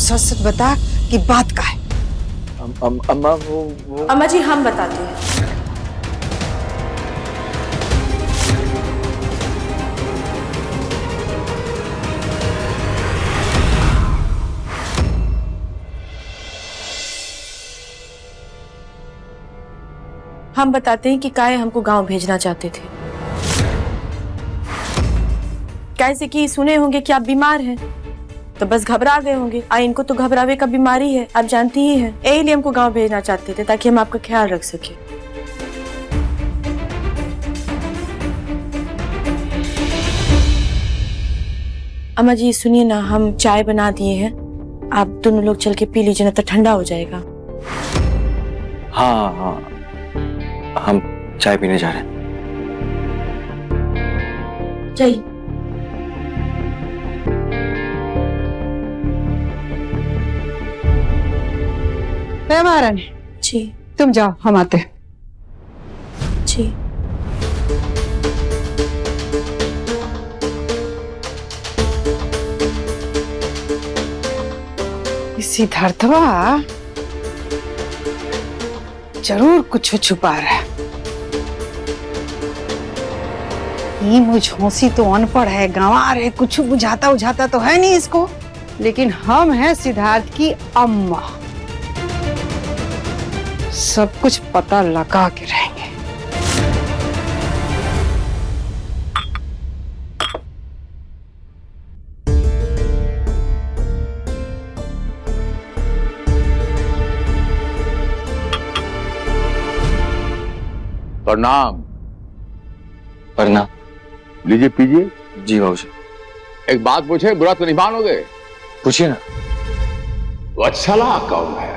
सच सच बता कि बात का है। अम्मा वो अम्मा जी हम बताते हैं। हम बताते हैं कि काहे हमको गांव भेजना चाहते थे। कैसे कि सुने होंगे कि आप बीमार हैं, तो बस घबरा गए होंगे। इनको तो घबरावे का बीमारी है, आप जानती ही हैं। यही लिए हमको गांव भेजना चाहते थे ताकि हम आपका ख्याल रख सके। अम्मा जी सुनिए ना, हम चाय बना दिए हैं, आप दोनों लोग चल के पी लीजिए ना, तो ठंडा हो जाएगा। हाँ हाँ, हम चाय पीने जा रहे हैं। चाहिए महारानी जी तुम जाओ, हम आते हैं। जी। सिद्धार्थवा जरूर कुछ छुपा रहा है। ये मुझौसी तो अनपढ़ है, गंवार है, कुछ बुझाता उझाता तो है नहीं इसको। लेकिन हम हैं सिद्धार्थ की अम्मा, सब कुछ पता लगा के रहेंगे। प्रणाम। प्रणाम। लीजिए पीजिए। जी बाबूजी। एक बात पूछे, बुरा तो नहीं मानोगे? पूछिए ना। वत्सला कौन है?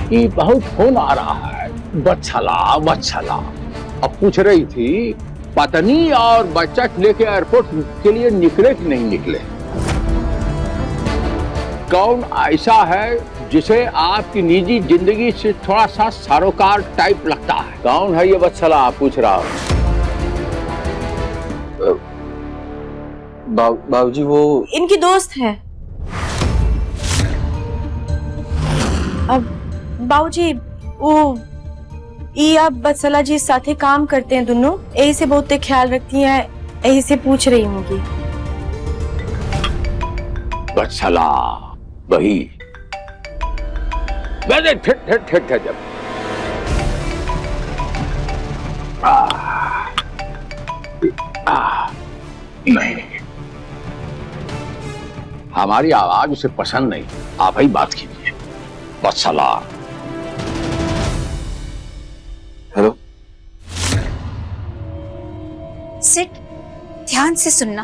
ये बहुत फोन आ रहा है, वत्सला वत्सला। अब पूछ रही थी पत्नी और बच्चा लेके एयरपोर्ट के लिए निकले कि नहीं निकले। कौन ऐसा है जिसे आपकी निजी जिंदगी से थोड़ा सा सरोकार टाइप लगता है? कौन है ये वत्सला, आप पूछ रहा हूं। बाबूजी वो इनकी दोस्त है। अब बाबूजी वो ये आप वत्सला जी साथे काम करते हैं दोनों, यही से बहुत ख्याल रखती हैं, यही से पूछ रही होंगी। वत्सला वही। जब नहीं, हमारी आवाज उसे पसंद नहीं, आप ही बात कीजिए। वत्सला। हेलो। सिट, ध्यान से सुनना।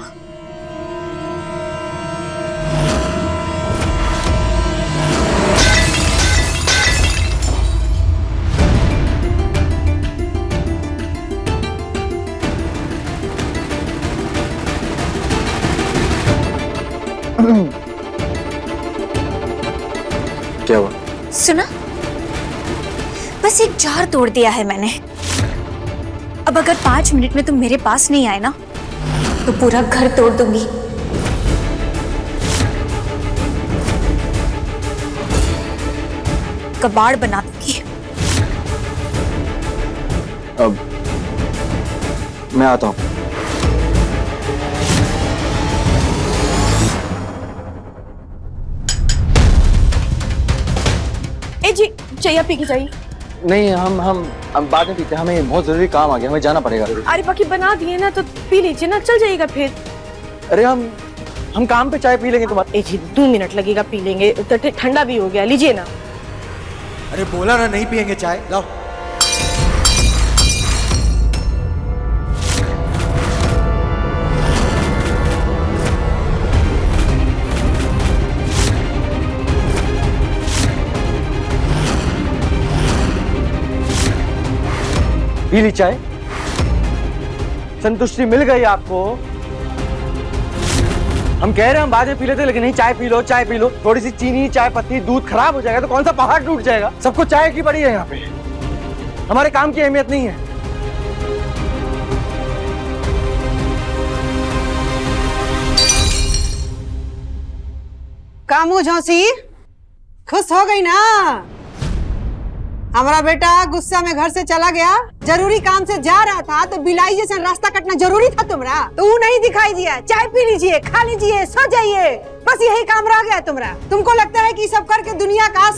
क्या हुआ? सुना? बस एक जार तोड़ दिया है मैंने। अब अगर 5 मिनट में तुम मेरे पास नहीं आए ना, तो पूरा घर तोड़ दूंगी। कबाड़ बना दूंगी। अब मैं आता हूँ। जी चाहिए पी के चाहिए। नहीं, हम बाद में पीते हैं, हमें बहुत जरूरी काम आ गया, हमें जाना पड़ेगा। अरे बाकी बना दिए ना, तो पी लीजिए ना, चल जाइएगा फिर। अरे हम काम पे चाय पी लेंगे तुम्हारे। जी 2 मिनट लगेगा, पी लेंगे, ठंडा भी हो गया, लीजिए ना। अरे बोला ना नहीं पियेंगे चाय, लाओ। पी ली चाय? संतुष्टि मिल गई आपको? हम कह रहे हैं हम बाद में पी लेते, लेकिन नहीं, चाय पी लो, चाय पी लो। थोड़ी सी चीनी, चाय पत्ती, दूध खराब हो जाएगा तो कौन सा पहाड़ टूट जाएगा? सबको चाय की पड़ी है यहाँ पे। हमारे काम की अहमियत नहीं है। कामू झौसी खुश हो गई ना? हमारा बेटा गुस्सा में घर से चला गया, जरूरी काम से जा रहा था तो बिलाई जैसा रास्ता कटना जरूरी था तुम्हारा, तो वो नहीं दिखाई दिया। चाय पी लीजिए, खा लीजिए, सो जाइए, बस यही काम रह गया तुम्हारा। तुमको लगता है कि सब करके दुनिया का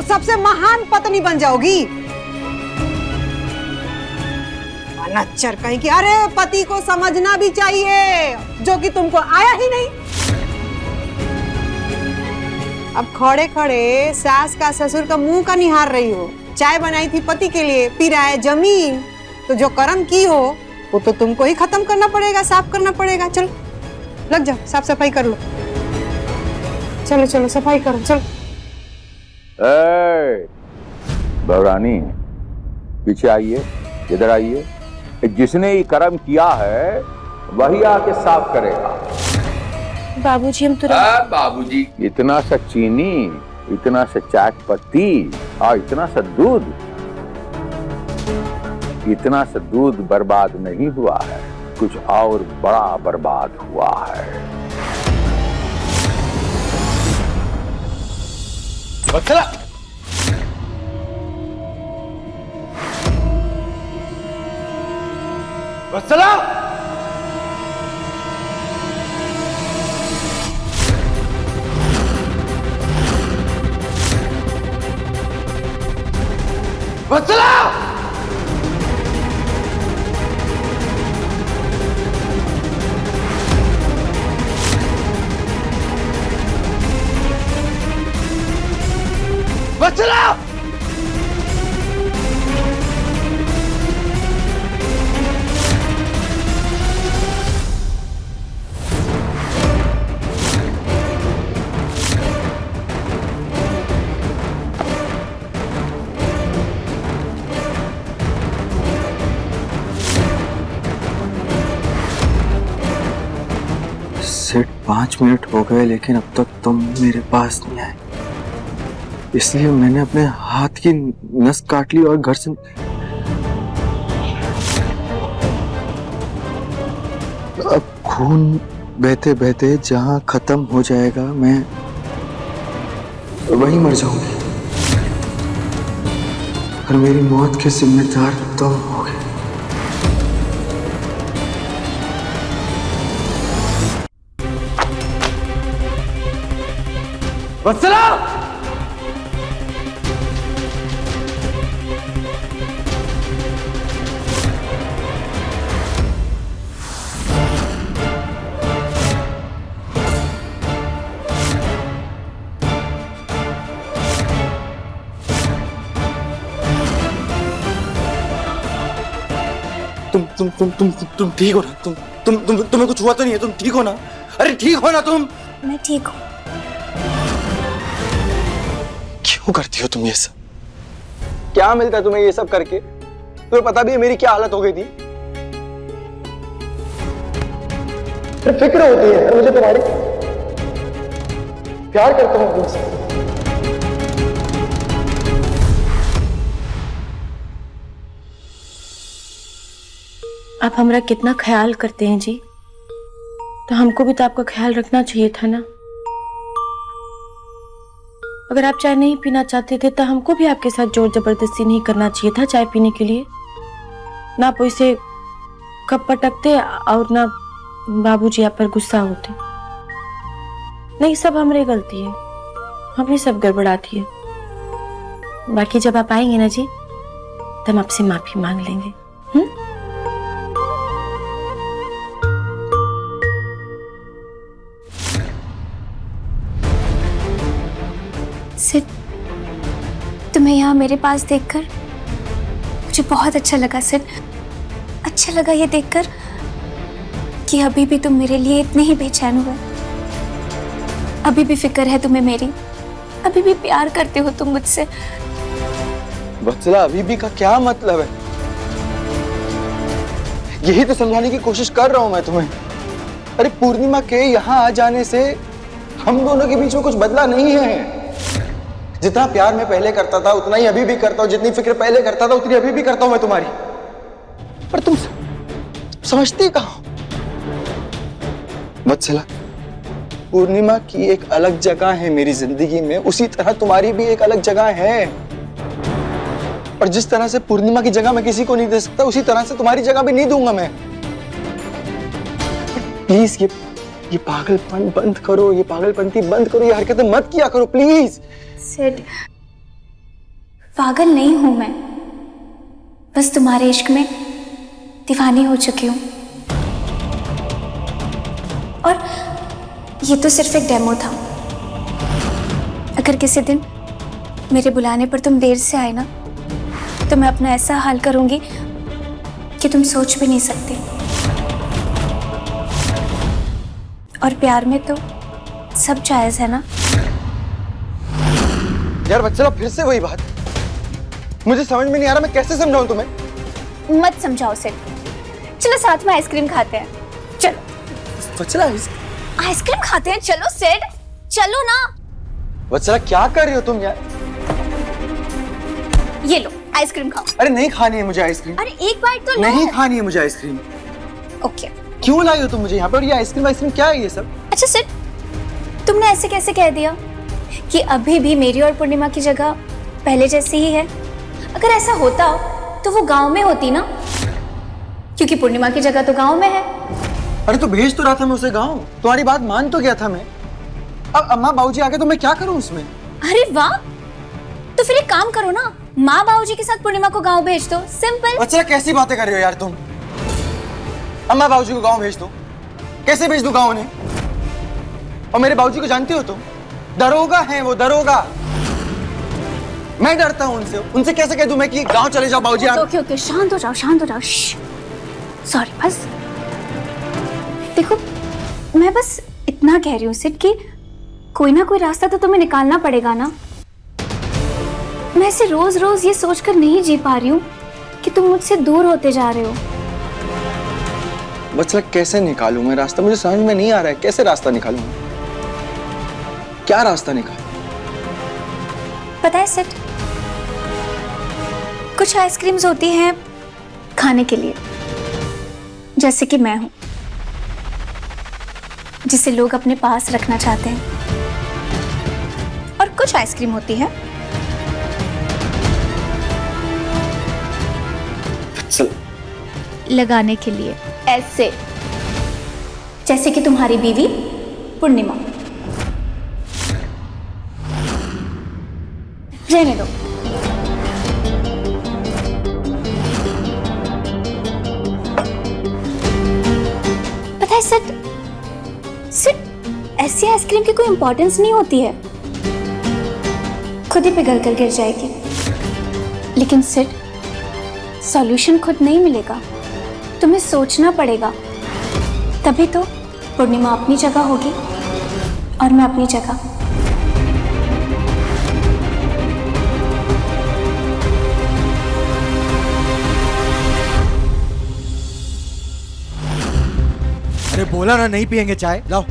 सबसे महान पत्नी बन जाओगी? नच्चर कहीं की। अरे पति को समझना भी चाहिए, जो कि तुमको आया ही नहीं। अब खड़े खड़े सास का ससुर का मुंह का निहार रही हो। चाय बनाई थी पति के लिए, पी रहा है जमीन, तो जो कर्म की हो वो तो तुमको ही खत्म करना पड़ेगा, साफ करना पड़ेगा। चलो लग जाओ, साफ सफाई कर लो। चलो चलो सफाई करो, चलो। बहुरानी पीछे आइए, इधर आइए। जिसने ये कर्म किया है वही आके साफ करेगा। बाबूजी हम तुरंत। बाबूजी, इतना सा चीनी, इतना सा चाय पत्ती और इतना सा दूध, इतना सा दूध बर्बाद नहीं हुआ है, कुछ और बड़ा बर्बाद हुआ है। वत्सला, वत्सला, वत्सला! वत्सला! सिर्फ 5 मिनट हो गए लेकिन अब तक तुम मेरे पास नहीं आए, इसलिए मैंने अपने हाथ की नस काट ली और घर से अब खून बहते बहते जहां खत्म हो जाएगा मैं वहीं मर जाऊंगी और मेरी मौत के जिम्मेदार तुम होगे। वत्सला! तुम ठीक हो ना? तुम्हें कुछ हुआ तो नहीं है? तुम ठीक हो ना? अरे ठीक हो ना तुम? मैं ठीक हूँ। क्यों करती हो तुम ये सब? क्या मिलता है तुम्हें ये सब करके? तुम्हें पता भी है मेरी क्या हालत हो गई थी? फिक्र होती है मुझे तुम्हारी, प्यार करता हूं तुमसे। आप हमारा कितना ख्याल करते हैं जी, तो हमको भी तो आपका ख्याल रखना चाहिए था ना। अगर आप चाय नहीं पीना चाहते थे तो हमको भी आपके साथ जोर जबरदस्ती नहीं करना चाहिए था चाय पीने के लिए। ना आप इसे कब पटकते और ना बाबूजी आप पर गुस्सा होते। नहीं, सब हमारी गलती है, हम ही सब गड़बड़ाती है। बाकी जब आप आएंगे ना जी तो हम आपसे माफी मांग लेंगे। सिड, तुम्हें यहाँ मेरे पास देखकर मुझे बहुत अच्छा लगा सिड। अच्छा लगा ये देखकर कि अभी भी तुम मेरे लिए इतने ही बेचैन हुए, अभी भी फिक्र है तुम्हें मेरी, अभी भी प्यार करते हो तुम मुझसे। वत्सला, अभी भी का क्या मतलब है? यही तो समझाने की कोशिश कर रहा हूं मैं तुम्हें। अरे पूर्णिमा के यहाँ आ जाने से हम दोनों के बीच में कुछ बदला नहीं है। जितना प्यार मैं पहले करता था उतना ही अभी भी करता हूँ, जितनी फिक्र पहले करता था उतनी अभी भी करता हूँ मैं तुम्हारी। पर तुम समझती कहाँ हो? वत्सला, पूर्णिमा की एक अलग जगह है मेरी जिंदगी में, उसी तरह तुम्हारी भी एक अलग जगह है। और जिस तरह से पूर्णिमा की जगह मैं किसी को नहीं दे सकता, उसी तरह से तुम्हारी जगह भी नहीं दूंगा मैं। प्लीज ये पागलपन बंद करो, ये पागलपंती बंद करो, ये हरकतें मत किया करो प्लीज। सिड, पागल नहीं हूं मैं, बस तुम्हारे इश्क में दीवानी हो चुकी हूं। और ये तो सिर्फ एक डेमो था। अगर किसी दिन मेरे बुलाने पर तुम देर से आए ना, तो मैं अपना ऐसा हाल करूंगी कि तुम सोच भी नहीं सकते। और प्यार में तो सब जायज है ना। यार वत्सला, फिर से वही बात, मुझे समझ में नहीं आ रहा मैं कैसे समझाऊं तुम्हें। मत समझाओ सिड, चलो साथ में आइसक्रीम खाते हैं। चलो वत्सला, आइसक्रीम खाते हैं, चलो सिड, चलो ना। वत्सला क्या कर रही हो तुम यार? ये लो आइसक्रीम खाओ। अरे नहीं खानी है मुझे आइसक्रीम। अरे एक बाइट तो लो। नहीं खानी है मुझे आइसक्रीम। ओके। क्यों लाई हो तुम मुझे यहाँ पर? ये आइसक्रीम क्या है ये सब? अच्छा सिड, तुमने ऐसे कैसे कह दिया कि अभी भी मेरी और पूर्णिमा की जगह पहले जैसी ही है? अगर ऐसा होता तो वो गांव में होती ना, क्योंकि पूर्णिमा की जगह तो गांव में है। अरे तो भेज तो रहा था मैं उसे गाँव, तुम्हारी बात मान तो गया था मैं। अब अम्मा बाबूजी आगे तो मैं क्या करूँ उसमें? अरे वाह, तो फिर एक काम करो ना, माँ बाबूजी के साथ पूर्णिमा को गांव भेज दो, सिंपल। अच्छा कैसी बातें कर रही हो यार तुम? अम्मा बाबूजी को गांव भेज दो? कैसे भेज दो गांव उन्हें? और मेरे बाबूजी को जानती हो तुम? दरोगा है वो, दरोगा। मैं डरता हूँ उनसे। उनसे कैसे कह दूं मैं कि गांव चले जाओ बाबूजी आप? ओके ओके, शांत हो जाओ, शांत हो जाओ। सॉरी, बस देखो, मैं बस इतना कह रही हूँ सिड कि कोई ना कोई रास्ता तो तुम्हें निकालना पड़ेगा ना। मैं ऐसे रोज रोज ये सोचकर नहीं जी पा रही हूँ कि तुम मुझसे दूर होते जा रहे हो। वत्सला कैसे निकालूं मैं रास्ता? मुझे समझ में नहीं आ रहा है, कैसे रास्ता निकालूं? क्या रास्ता निकालूं? पता है सिड, कुछ आइसक्रीम्स होती हैं खाने के लिए, जैसे कि मैं हूं, जिसे लोग अपने पास रखना चाहते हैं। और कुछ आइसक्रीम होती है लगाने के लिए, ऐसे, जैसे कि तुम्हारी बीवी पूर्णिमा। रहने दो। पता है सिड, ऐसी आइसक्रीम की कोई इंपॉर्टेंस नहीं होती है, खुद ही पिघल कर गिर जाएगी। लेकिन सिड, सॉल्यूशन खुद नहीं मिलेगा, तुम्हें सोचना पड़ेगा। तभी तो पूर्णिमा अपनी जगह होगी और मैं अपनी जगह। अरे बोला ना नहीं पियेंगे चाय, लाओ।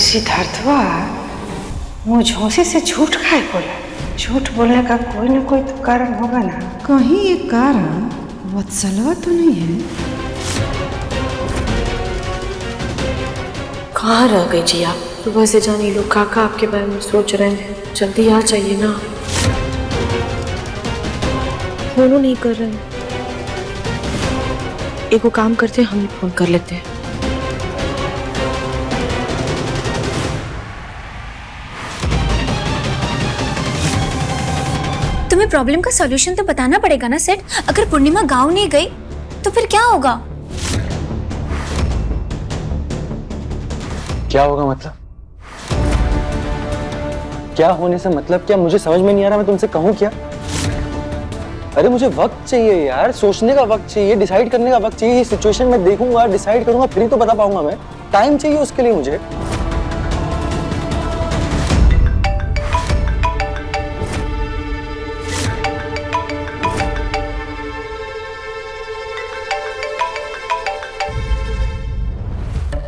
सिद्धार्थवा, मुझे से झूठ खाए बोला? झूठ बोलने का कोई ना कोई तो कारण होगा ना। कहीं एक कारण वत्सलवा तो नहीं है? कहाँ रह गई जी आप? सुबह से जाने लोग काका आपके बारे में सोच रहे हैं, जल्दी आ जाइए ना। फोन नहीं कर रहे हैं। एक काम करते हैं, हम ही फोन कर लेते हैं। तुम्हें प्रॉब्लम का सॉल्यूशन तो बताना पड़ेगा ना सिड। अगर पूर्णिमा गांव नहीं गई तो फिर क्या होगा? क्या होगा मतलब? क्या होने से मतलब क्या? मुझे समझ में नहीं आ रहा, मैं तुमसे कहूं क्या? अरे मुझे वक्त चाहिए यार, सोचने का वक्त चाहिए, डिसाइड करने का वक्त चाहिए। ये सिचुएशन में देखूंगा, डिसाइड करूंगा, फिर ही तो बता पाऊंगा मैं। टाइम चाहिए उसके लिए मुझे।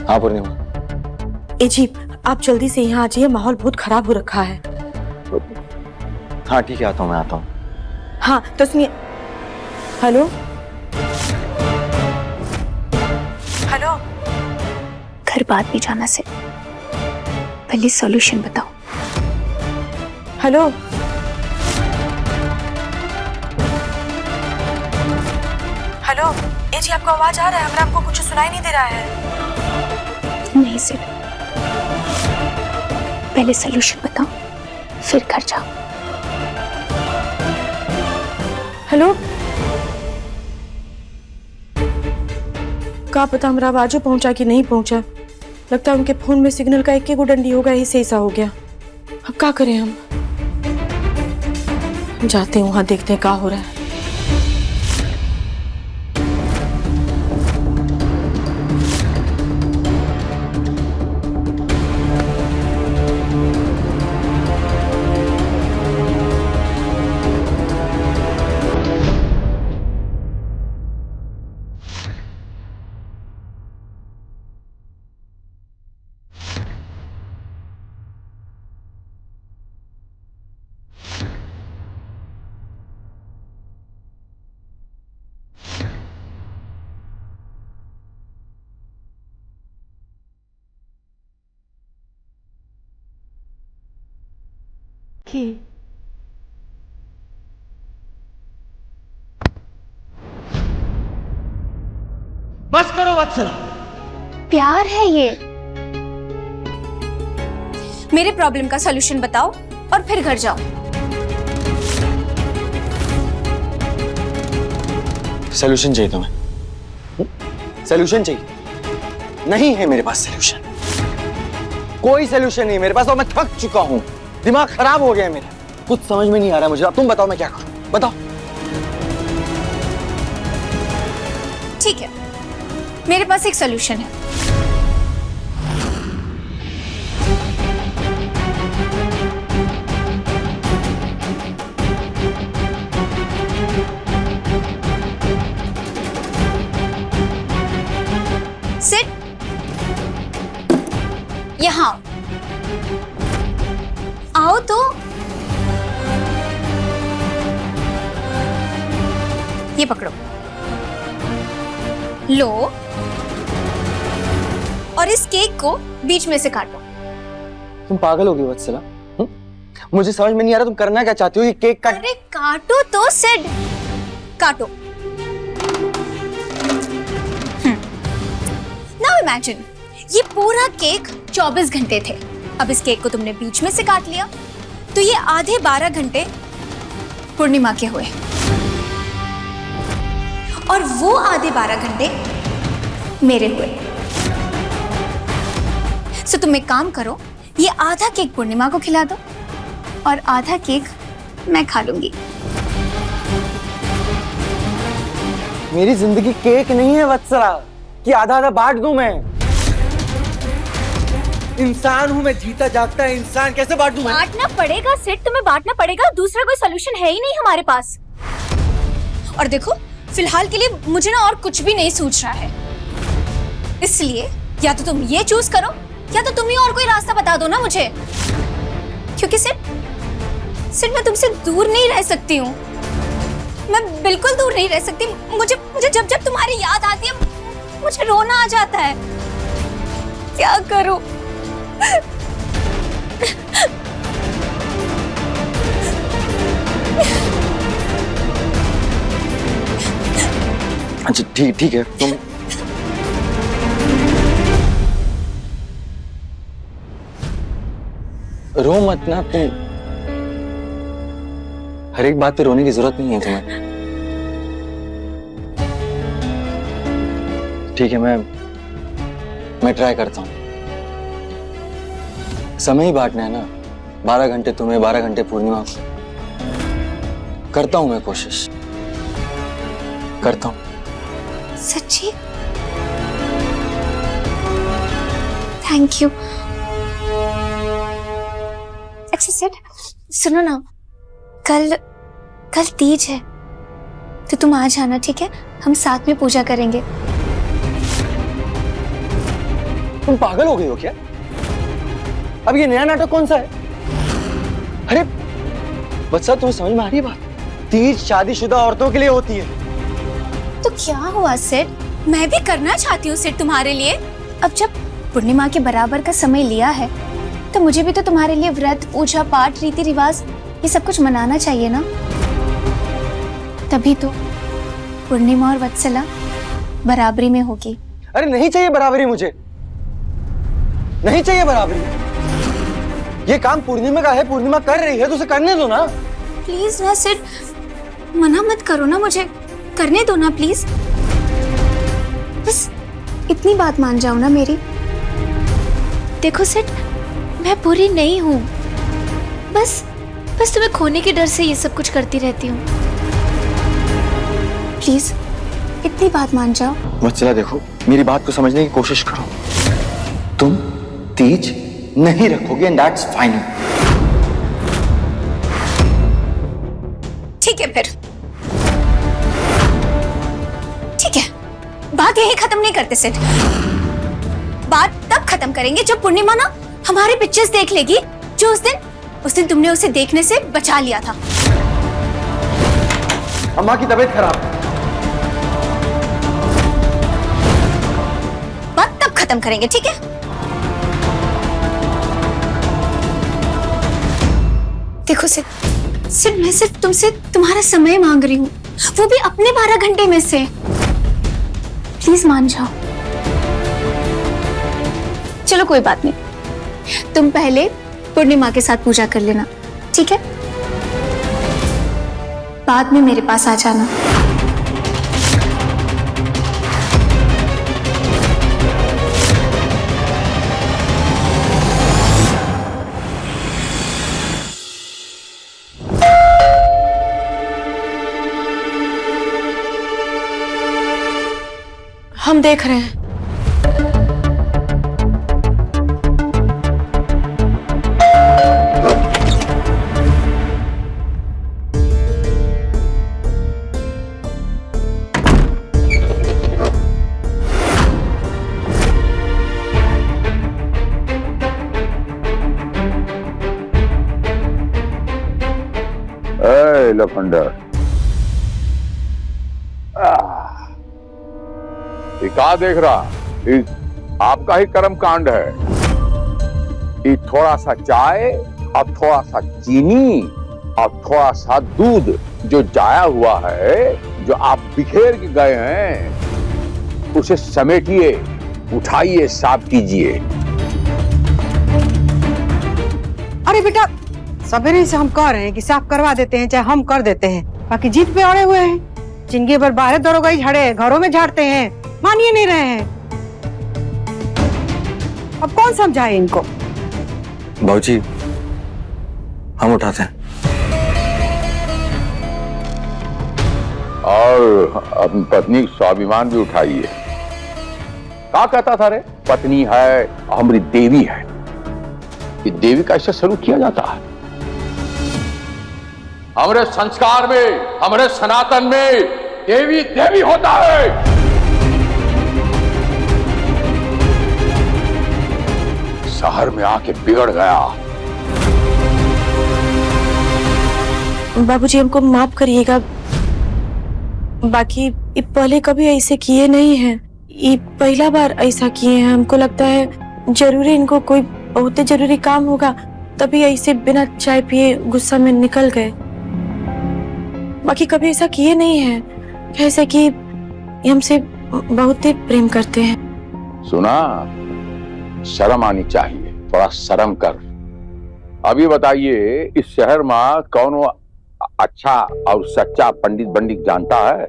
हाँ पूर्णिमा? ए जी, आप जल्दी से यहाँ आ जाइए, माहौल बहुत खराब हो रखा है। हाँ ठीक है, आता हूँ, मैं आता हूँ। हाँ तो सुनिए। Hello hello. घर बाद में जाना से पहले सॉल्यूशन बताओ। Hello hello. ए जी, आपको आवाज आ रहा है? मगर आपको कुछ सुनाई नहीं दे रहा है। नहीं सिड, पहले सॉल्यूशन बताओ फिर घर जाओ। हेलो, क्या पता हमारा आवाजो पहुंचा कि नहीं पहुंचा। लगता है उनके फोन में सिग्नल का एक ही डंडी होगा, यही से ऐसा हो गया। अब क्या करें हम जाते हैं वहां, देखते हैं क्या हो रहा है। बस करो वत्सला। प्यार है ये। मेरे प्रॉब्लम का सॉल्यूशन बताओ और फिर घर जाओ। सोल्यूशन चाहिए तुम्हें? सोल्यूशन चाहिए? नहीं है मेरे पास सोल्यूशन, कोई सोल्यूशन नहीं मेरे पास, और मैं थक चुका हूं, दिमाग खराब हो गया है मेरा, कुछ समझ में नहीं आ रहा मुझे। अब तुम बताओ मैं क्या करूं, बताओ। ठीक है, मेरे पास एक सॉल्यूशन है। सिट, यहां आओ तो। ये पकड़ो, लो, और इस केक को बीच में से काटो। तुम पागल हो गई वत्सला? मुझे समझ में नहीं आ रहा तुम करना क्या चाहती हो। ये केक काट। अरे काटो तो सिड, काटो। नाउ इमेजिन, ये पूरा केक 24 घंटे थे। अब इस केक को तुमने बीच में से काट लिया, तो ये आधे 12 घंटे पूर्णिमा के हुए, और वो आधे 12 घंटे मेरे हुए। सो तुम एक काम करो, ये आधा केक पूर्णिमा को खिला दो और आधा केक मैं खा लूंगी। मेरी जिंदगी केक नहीं है वत्सला कि आधा आधा बांट दूं मैं। इंसान हूं मैं, जीता जागता इंसान, कैसे बांट दूं मैं? बांटना पड़ेगा सिड, तुम्हें बांटना पड़ेगा, दूसरा कोई सॉल्यूशन है ही नहीं हमारे पास। और देखो, फिलहाल के लिए मुझे ना और कुछ भी नहीं सूझ रहा है, इसलिए या तो तुम ये चूज करो या तो तुम ही और कोई रास्ता बता दो ना मुझे, क्योंकि सिड मैं तुमसे दूर नहीं रह सकती हूँ, मैं बिल्कुल दूर नहीं रह सकती। मुझे जब जब तुम्हारी याद आती है मुझे रोना आ जाता है। क्या करूं? अच्छा ठीक है, तुम रो मत ना। तुम हर एक बात पे रोने की जरूरत नहीं है तुम्हें। ठीक है, मैं ट्राई करता हूँ। समय ही बांटना है ना, 12 घंटे तुम्हें, 12 घंटे पूर्णिमा को। करता हूँ मैं कोशिश, करता हूँ। सच्ची? Thank you. अच्छा सिड, सुनो ना, कल तीज है, तो तुम आ जाना, ठीक है? हम साथ में पूजा करेंगे। तुम पागल हो गई हो क्या? अब ये नया नाटक कौन सा है? अरे बच्चा, तुम्हें समझ में आ रही है बात? तीज शादीशुदा औरतों के लिए होती है। तो क्या हुआ सेठ, मैं भी करना चाहती हूँ सेठ तुम्हारे लिए। अब जब पूर्णिमा के बराबर का समय लिया है तो मुझे भी तो तुम्हारे लिए व्रत, पूजा पाठ, रीति रिवाज ये सब कुछ मनाना चाहिए ना। तभी तो पूर्णिमा और वत्सला बराबरी में होगी। अरे नहीं चाहिए बराबरी, मुझे नहीं चाहिए बराबरी। ये काम पूर्णिमा का है, पूर्णिमा कर रही है तो उसे करने दो ना। प्लीज ना सेठ, मना मत करो ना, मुझे करने दो ना प्लीज। बस इतनी बात मान जाओ ना मेरी। देखो सेठ, मैं बुरी नहीं हूँ, बस तुम्हें खोने के डर से ये सब कुछ करती रहती हूँ। प्लीज इतनी बात मान जाओ। वत्सला देखो, मेरी बात को समझने की कोशिश करो। तुम तीज नहीं रखोगे एंड दैट्स फाइन। ठीक है फिर, ठीक है, बात यही खत्म नहीं करते सेठ। बात तब खत्म करेंगे जब पूर्णिमा ना हमारे पिक्चर्स देख लेगी, जो उस दिन तुमने उसे देखने से बचा लिया था। अम्मा की तबीयत खराब। बात तब खत्म करेंगे, ठीक है? देखो सिर्फ मैं सिर्फ तुमसे तुम्हारा समय मांग रही हूँ, वो भी अपने 12 घंटे में से। प्लीज मान जाओ। चलो कोई बात नहीं, तुम पहले पूर्णिमा के साथ पूजा कर लेना, ठीक है? बाद में मेरे पास आ जाना। हम देख रहे हैं। लखंडर, क्या देख रहा? ये आपका ही कर्म कांड है। ये थोड़ा सा चाय और थोड़ा सा चीनी और थोड़ा सा दूध जो जाया हुआ है, जो आप बिखेर के गए हैं, उसे समेटिए, उठाइए, साफ कीजिए। अरे बेटा, सवेरे से हम कह रहे हैं कि साफ करवा देते हैं, चाहे हम कर देते हैं, बाकी जीत पे अड़े हुए हैं। जिंदगी भर बाहर दरोगाई झाड़े, घरों में झाड़ते हैं, मानिए नहीं रहे हैं। अब कौन समझाए इनको? बाबूजी, हम उठाते हैं। और अपनी पत्नी का स्वाभिमान भी उठाइए। क्या कहता था रे? पत्नी है, हमारी देवी है। ये देवी का ऐसा सलूक किया जाता है? हमारे संस्कार में, हमारे सनातन में देवी देवी होता है। शहर में आके बिगड़ गया। बाबूजी हमको माफ करिएगा, बाकी ये पहले कभी ऐसे किए नहीं हैं। ये पहला बार ऐसा किए हैं। हमको लगता है जरूरी इनको कोई बहुत जरूरी काम होगा, तभी ऐसे बिना चाय पिए गुस्सा में निकल गए। बाकी कभी ऐसा किए नहीं हैं। ऐसे कि हमसे बहुत ही प्रेम करते हैं। सुना, शर्म आनी चाहिए, थोड़ा शर्म कर। अभी बताइए, इस शहर में कौन अच्छा और सच्चा पंडित बंडित जानता है?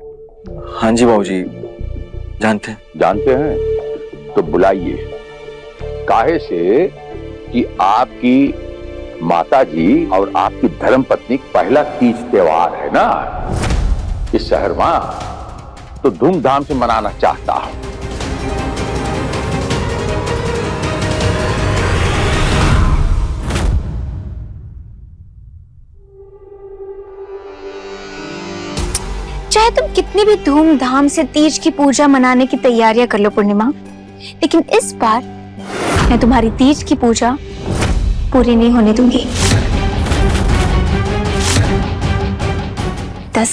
हाँ जी बाबूजी, जानते हैं। तो बुलाइए। काहे से कि आपकी माताजी और आपकी धर्मपत्नी पहला तीज त्योहार है ना इस शहर में, तो धूमधाम से मनाना चाहता हूं। चाहे तुम कितनी भी धूमधाम से तीज की पूजा मनाने की तैयारियां कर लो पूर्णिमा, लेकिन इस बार मैं तुम्हारी तीज की पूजा पूरी नहीं होने दूंगी। 10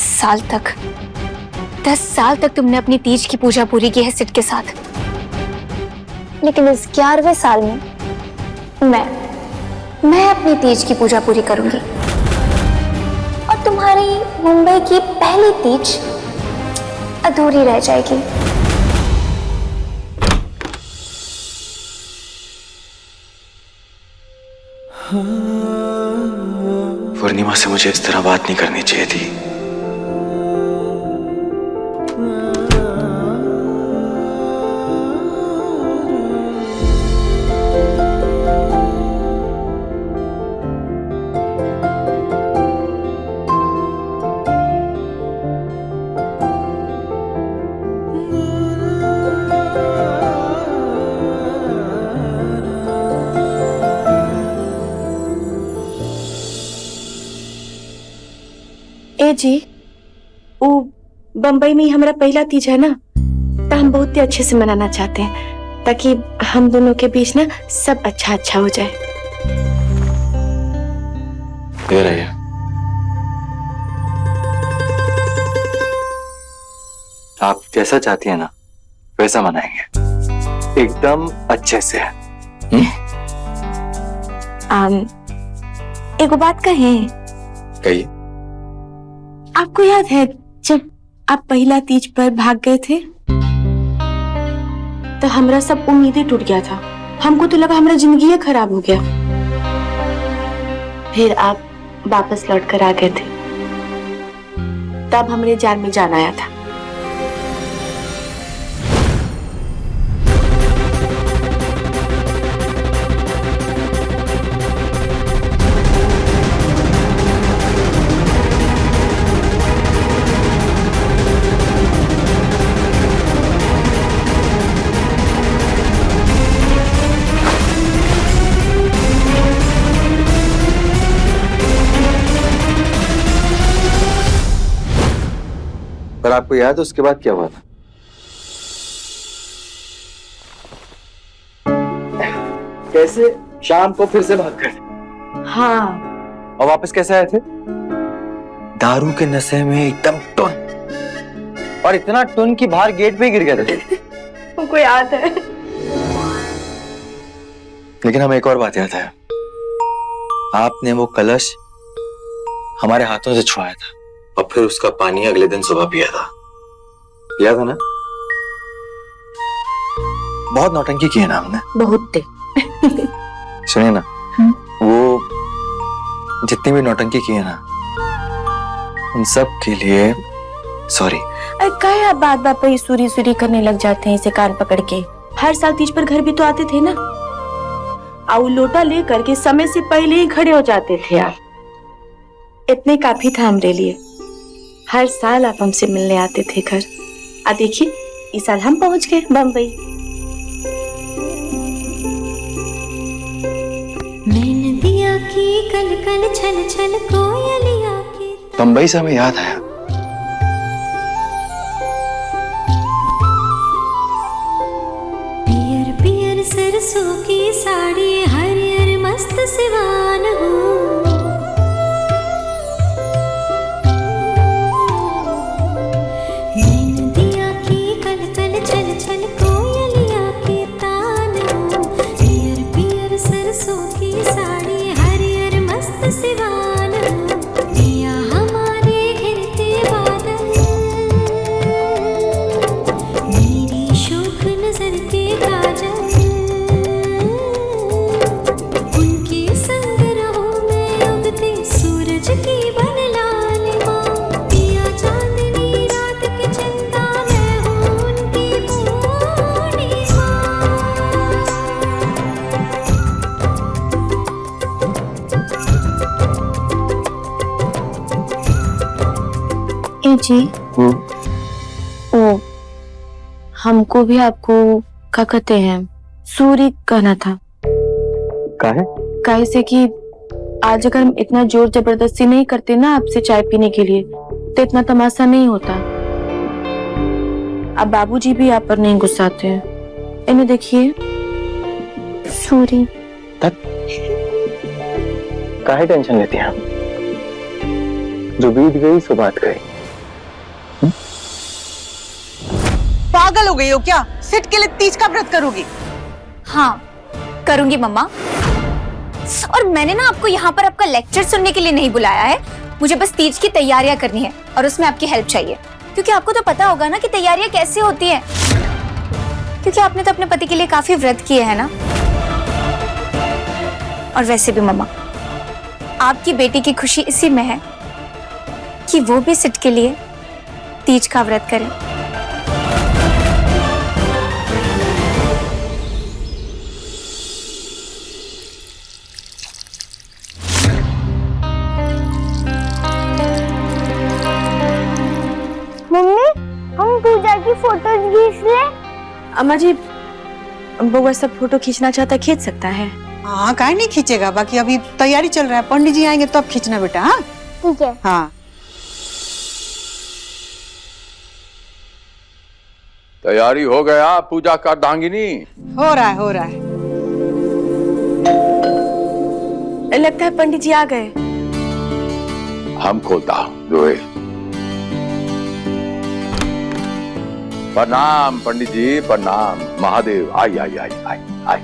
साल तक तुमने अपनी तीज की पूजा पूरी की है सिट के साथ, लेकिन इस 11वें साल में मैं अपनी तीज की पूजा पूरी करूंगी और तुम्हारी मुंबई की पहली तीज अधूरी रह जाएगी। पूर्णिमा से मुझे इस तरह बात नहीं करनी चाहिए थी। ए जी, वो बम्बई में ही हमारा पहला तीज है ना, तो हम बहुत ही अच्छे से मनाना चाहते हैं ताकि हम दोनों के बीच ना सब अच्छा हो जाए। ये रहिए। आप जैसा चाहती है ना वैसा मनाएंगे, एकदम अच्छे से। एक बात कहें, कहिए। आपको याद है जब आप पहला तीज पर भाग गए थे तो हमारा सब उम्मीदें टूट गया था। हमको तो लगा हमारा जिंदगी खराब हो गया। फिर आप वापस लौट कर आ गए थे, तब हमारे जान में जान आया था। पर आपको याद है उसके बाद क्या हुआ था? कैसे शाम को फिर से भाग गए? हाँ। और वापस कैसे आए थे? दारू के नशे में एकदम टुन, और इतना टुन कि बाहर गेट पे ही गिर गए थे। हमको याद है। लेकिन हमें एक और बात याद है, आपने वो कलश हमारे हाथों से छुआया था और फिर उसका पानी अगले दिन सुबह पिया था। पिया था ना? बहुत नौटंकी की है ना हमने। बहुत। सुनिए ना, वो जितनी भी नौटंकी की है ना, उन सब के लिए सॉरी। क्या आप बात बात पर सूरी करने लग जाते हैं इसे कान पकड़ के? हर साल तीज पर घर भी तो आते थे ना, और लोटा ले करके समय से पहले ही खड़े हो जाते थे आप। इतने काफी था हमारे लिए। हर साल आप हमसे मिलने आते थे घर। आ देखिए, इस साल हम पहुंच गए बम्बई। मैंने दिया की कल कल छल छल कोयलिया की। बम्बई से हमें याद आया, पियर पियर सरसों की साड़ी, हरियर मस्त सिवान हो। जी, ओ, हमको भी आपको क्या कहते हैं, सूरी कहना था। काहे? काहे से कि आज अगर हम इतना जोर जबरदस्ती नहीं करते ना आपसे चाय पीने के लिए, तो इतना तमाशा नहीं होता। अब बाबूजी भी आप पर नहीं गुस्साते हैं। इन्हें देखिए, सॉरी। काहे टेंशन लेती हैं आप? जो बीत गई सो बात गई। पागल हो गई हो क्या? सिट के लिए तीज का व्रत करोगी? हाँ करूंगी मम्मा। और मैंने ना आपको यहाँ पर आपका लेक्चर सुनने के लिए नहीं बुलाया है, मुझे बस तीज की तैयारियां करनी है और उसमें आपकी हेल्प चाहिए, क्योंकि आपको तो पता होगा ना कि तैयारियां कैसे होती हैं, क्योंकि आपने तो अपने पति के लिए काफी व्रत किए हैं ना। और वैसे भी मम्मा, आपकी बेटी की खुशी इसी में है कि वो भी सिट के लिए तीज का व्रत करे। मम्मी, हम पूजा की फोटोज खींच ले। अम्मा जी, बउआ सब फोटो खींचना चाहता है, खींच सकता है। हाँ काहे नहीं खींचेगा, बाकी अभी तैयारी चल रहा है, पंडित जी आएंगे तब खींचना बेटा। हाँ ठीक है। हाँ तैयारी हो गया पूजा का डांगिनी? हो रहा है, हो रहा है। लगता है पंडित जी आ गए। हम खोलता हूँ रोहित। प्रणाम पंडित जी, प्रणाम। महादेव, आई आई आई आई आई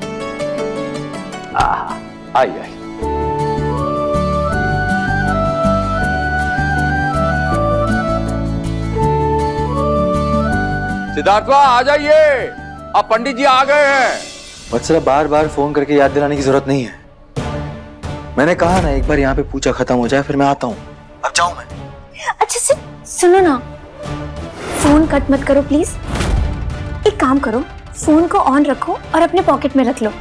आई आई। सिद्धार्थवा आ जाइए, अब पंडित जी आ गए हैं। वत्सला, बार बार फोन करके याद दिलाने की जरूरत नहीं है। मैंने कहा ना, एक बार यहाँ पे पूजा खत्म हो जाए फिर मैं आता हूँ। अब जाऊँ मैं? अच्छा सुनो ना, फोन कट मत करो प्लीज। एक काम करो, फोन को ऑन रखो और अपने पॉकेट में रख लो।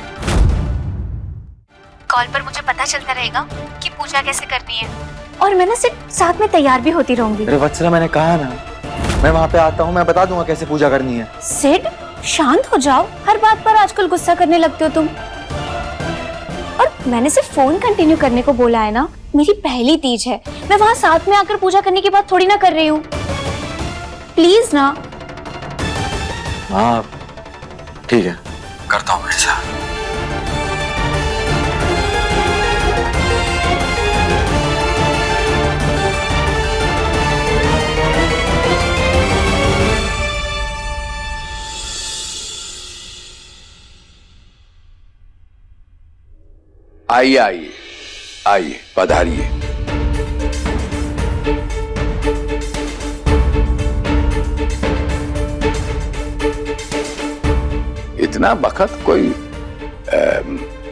कॉल पर मुझे पता चलता रहेगा कि पूजा कैसे करनी है, और मैं ना सिर्फ साथ में तैयार भी होती रहूंगी। अरे वत्सला, मैंने कहा ना, मैं वहाँ पे आता हूँ, मैं बता दूंगा कैसे पूजा करनी है। सिड, शांत हो जाओ, हर बात पर आजकल गुस्सा करने लगते हो तुम। और मैंने सिर्फ फोन कंटिन्यू करने को बोला है ना, मेरी पहली तीज है, मैं वहाँ साथ में आकर पूजा करने की बात थोड़ी ना कर रही हूँ। प्लीज ना। हाँ ठीक है, करता हूँ ऐसा। आइए आइए आइए, पधारिए। इतना बखत कोई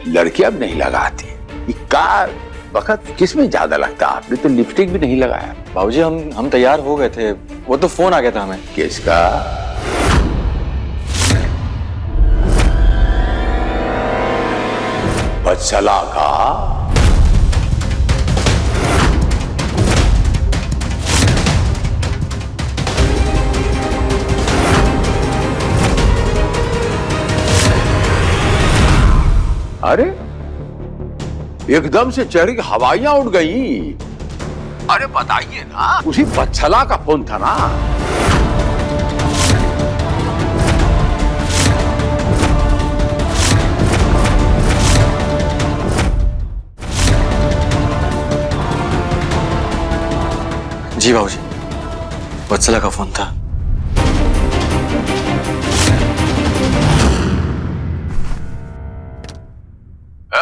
लड़की अब नहीं लगाती। कार बखत किस में ज्यादा लगता? आपने तो लिपस्टिक भी नहीं लगाया। बाबूजी, हम तैयार हो गए थे, वो तो फोन आ गया था हमें। किसका? वत्सला का? अरे एकदम से चेहरे की हवाइयां उड़ गई। अरे बताइए ना, उसी वत्सला का फोन था ना? जी बाबूजी, वत्सला का फोन था।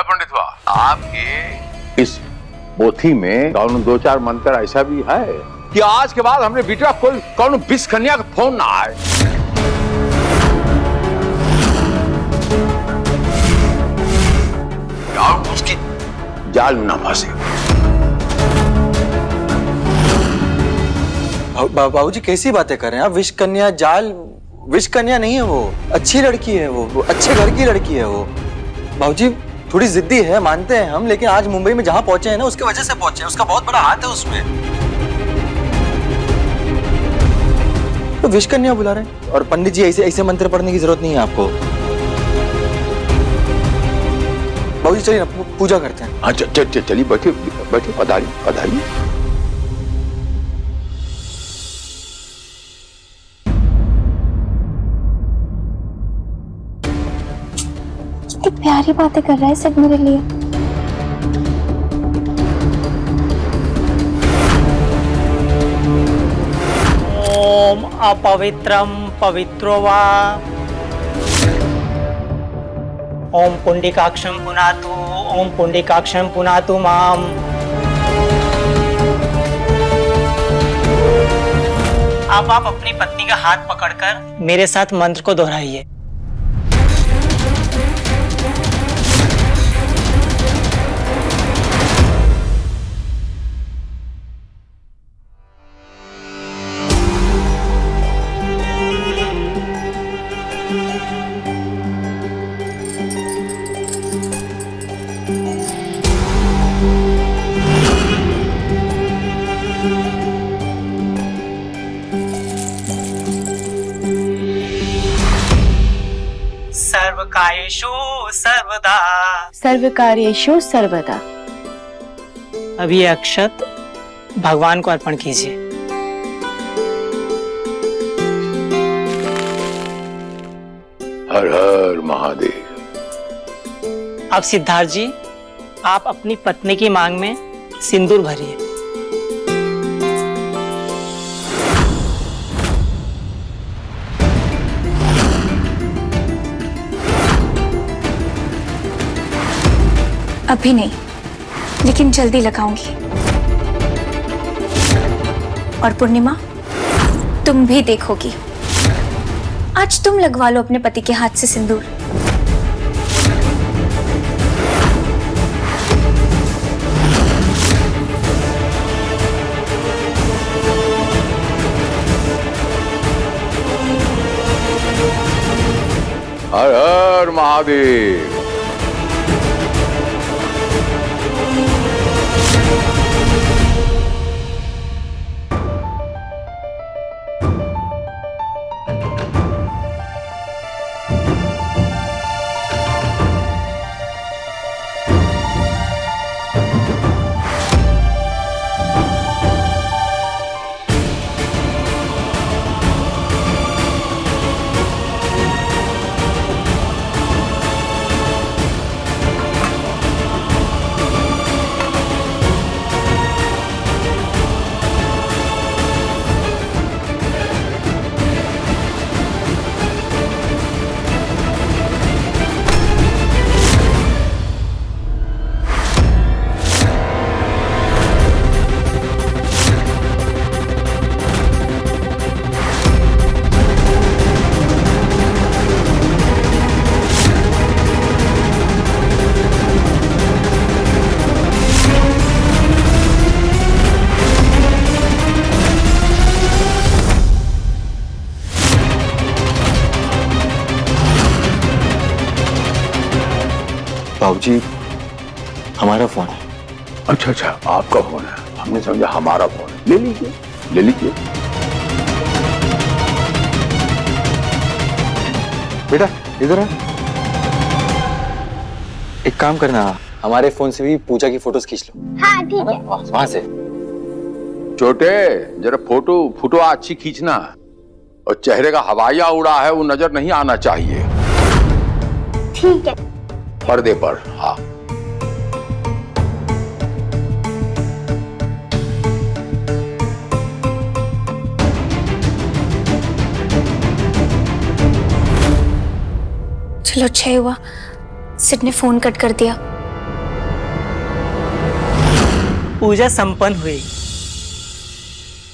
पंडितवा, आपके इस पोथी में दो चार मंत्र ऐसा भी है कि आज के बाद हमने बेटा कोई कौन विष कन्या का फोन ना आए। और उसकी जाल में ना फंसे। बाबूजी कैसी बातें कर रहे हैं आप? विष कन्या जाल? विष कन्या नहीं है वो, अच्छी लड़की है वो अच्छे घर की लड़की है वो। बाबूजी थोड़ी जिद्दी है, मानते हैं हम, लेकिन आज मुंबई में जहां पहुंचे हैं ना, उसकी वजह से पहुंचे हैं, उसका बहुत बड़ा हाथ है उसमें। तो विष कन्या बुला रहे हैं, और पंडित जी ऐसे मंत्र पढ़ने की जरूरत नहीं है आपको। बाबूजी चलिए ना, पूजा करते हैं। हाँ चलिए, बैठिए बैठिए, पधारिए पधारिए। प्यारी बातें कर रहा है सिर्फ मेरे लिए। ओम अपवित्रम पवित्रो वा। ओम पुंडिकाक्षम पुनातु, ओम पुंडिकाक्षम पुनातु माम। अब आप अपनी पत्नी का हाथ पकड़कर मेरे साथ मंत्र को दोहराइए। सर्वकायेषु सर्वदा, सर्वकार्येषु सर्वदा। अभी ये अक्षत भगवान को अर्पण कीजिए। हर हर महादेव। अब सिद्धार्थ जी, आप अपनी पत्नी की मांग में सिंदूर भरिए। अभी नहीं, लेकिन जल्दी लगाऊंगी। और पूर्णिमा, तुम भी देखोगी। आज तुम लगवा लो अपने पति के हाथ से सिंदूर। हर हर महादेव। बाबूजी, हमारा फोन है। अच्छा अच्छा, आपका फोन है, हमने समझा हमारा फोन है। ले लीजिए, ले लीजिए। बेटा इधर आ। एक काम करना, हमारे फोन से भी पूजा की फोटोज खींच लो। हाँ ठीक है। वहां से। छोटे, जरा फोटो अच्छी खींचना, और चेहरे का हवाइया उड़ा है वो नजर नहीं आना चाहिए। ठीक है। पर्दे पर। हाँ, चलो, अच्छा हुआ सिड ने फोन कट कर दिया। पूजा संपन्न हुई।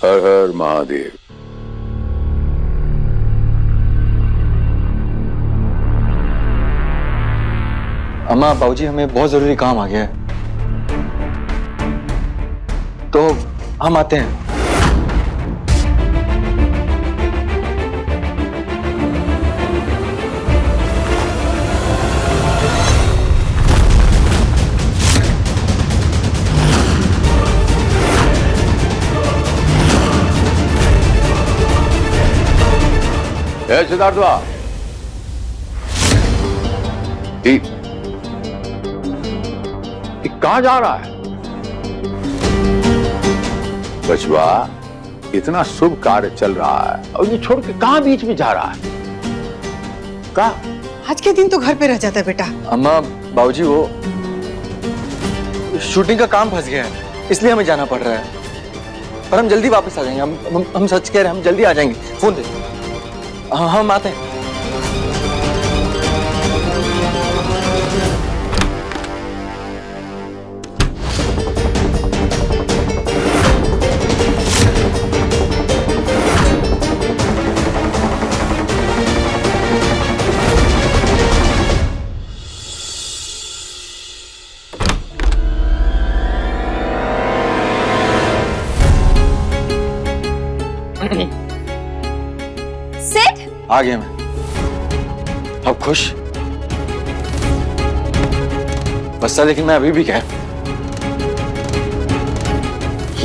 हर हर महादेव। अम्मा, बाबूजी, हमें बहुत जरूरी काम आ गया है, तो हम आते हैं। सिद्धार्थवा, कहां जा रहा है बचवा? इतना शुभ कार्य चल रहा है और ये छोड़ के कहां बीच में जा रहा है? कहा आज के दिन तो घर पे रह जाता है बेटा। अम्मा बाबूजी वो शूटिंग का काम फंस गया है, इसलिए हमें जाना पड़ रहा है। पर हम जल्दी वापस आ जाएंगे। हम सच कह रहे हैं, हम जल्दी आ जाएंगे। फोन दे। हाँ हम आते हैं। आ गया मैं। अब खुश? बस लेकिन मैं अभी भी कह,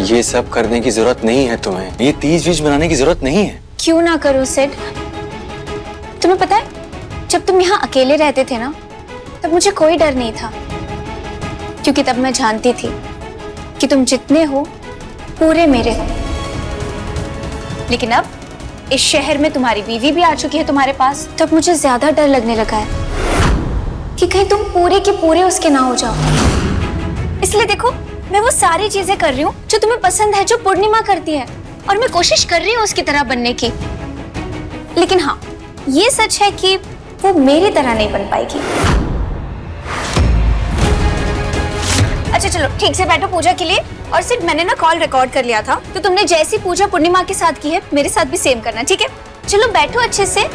ये सब करने की जरूरत नहीं है तुम्हें। ये तीज बीज मनाने की जरूरत नहीं है। क्यों ना करूं सिड? तुम्हें पता है, जब तुम यहाँ अकेले रहते थे ना, तब मुझे कोई डर नहीं था, क्योंकि तब मैं जानती थी कि तुम जितने हो पूरे मेरे हो। लेकिन अब इस शहर में तुम्हारी बीवी भी आ चुकी है तुम्हारे पास, तब मुझे ज्यादा डर लगने लगा है कि कहीं तुम पूरे के पूरे उसके ना हो जाओ। इसलिए देखो, मैं वो सारी चीजें कर रही हूँ जो तुम्हें पसंद है, जो पूर्णिमा करती है, और मैं कोशिश कर रही हूँ उसकी तरह बनने की। लेकिन हाँ, ये सच है कि वो मेरी तरह नहीं बन पाएगी। अच्छा चलो ठीक से बैठो पूजा के लिए। और सिर्फ मैंने ना कॉल रिकॉर्ड कर लिया था, तो तुमने जैसी पूजा पूर्णिमा के साथ की है, मेरे साथ भी सेम करना, ठीक है? चलो बैठो अच्छे से।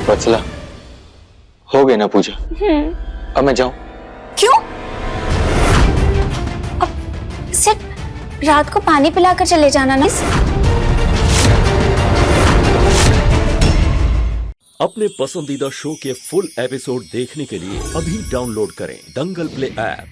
वत्सला, हो गई ना पूजा? अब मैं जाऊं? क्यों? अब सिर्फ रात को पानी पिलाकर चले जाना ना। अपने पसंदीदा शो के फुल एपिसोड देखने के लिए अभी डाउनलोड करें दंगल प्ले ऐप।